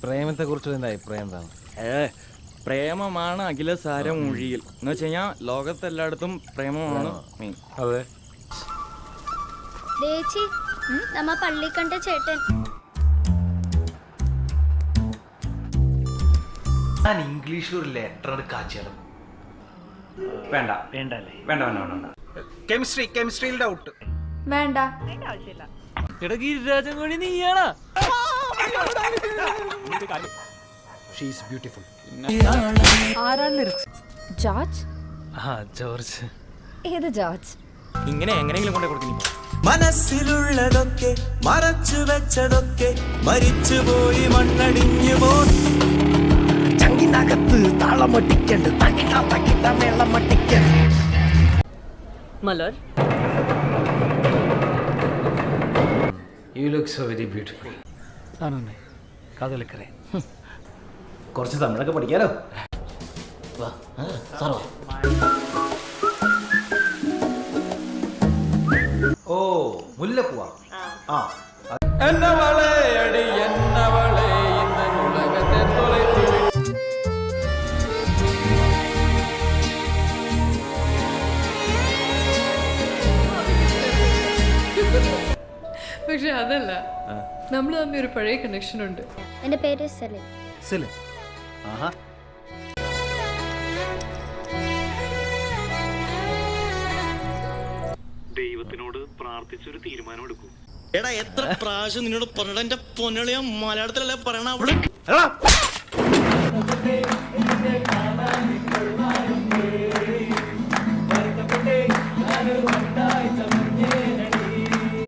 പ്രേമത്തെ കുറിച്ച് എന്താ അഭിപ്രായം എന്താണ്? പ്രേമമാണ് അഖിലസാര മൊഴിയിൽ എന്ന് വെച്ച് കഴിഞ്ഞാൽ ലോകത്തെല്ലായിടത്തും പ്രേമമാണ് മെയിൻ. അതെ. ചേച്ചി നമ്മ പള്ളി കണ്ട ചേട്ടൻ. ഞാൻ ഇംഗ്ലീഷ് ഒരു ലെറ്റർ കാച്ചാലും വേണ്ട വേണ്ടല്ലേ വേണ്ട വേണ്ട വേണ്ട. കെമിസ്ട്രിയിൽ ഡൗട്ട് വേണ്ട. എടാ ഗിരിരാജൻ കൂടി നീയാണാ? ആരാണ് ലിറിക്സ്? ജോർജ്? ജോർജ്. ഏത് ജോർജ്? ഇങ്ങനെ എങ്ങനെയെങ്കിലും കൊണ്ടേ കൊടുക്കുന്നു. മനസ്സിലുള്ളതൊക്കെ മറച്ചു വെച്ചതൊക്കെ മരിച്ചുപോയി മണ്ണടിഞ്ഞു പോ. ചങ്കിനകത്ത് താളമൊട്ടിക്കണ്ട് തകിട്ട വെള്ളമൊട്ടിക്കണ്ട്. Malar, you look so very beautiful. ആണേ കാതലിക്കറേ. കുറച്ച് തമിഴൊക്കെ പഠിക്കാലോ. ഓ മുല്ലപ്പൂവാ. ആ പക്ഷെ അതല്ല, നമ്മൾ തമ്മിൽ ഒരു പഴയ കണക്ഷൻ ഉണ്ട്. എന്റെ പേര് സലിം. സലിം. ആഹാ. ദൈവത്തിനോട് പ്രാർത്ഥിച്ചൊരു തീരുമാനം എടുക്കൂ. എടാ എത്ര പ്രാവശ്യം നിന്നോട് പറഞ്ഞ എന്റെ പൊന്നളിയ മലയാളത്തിലല്ലേ പറയണ അവിടെ.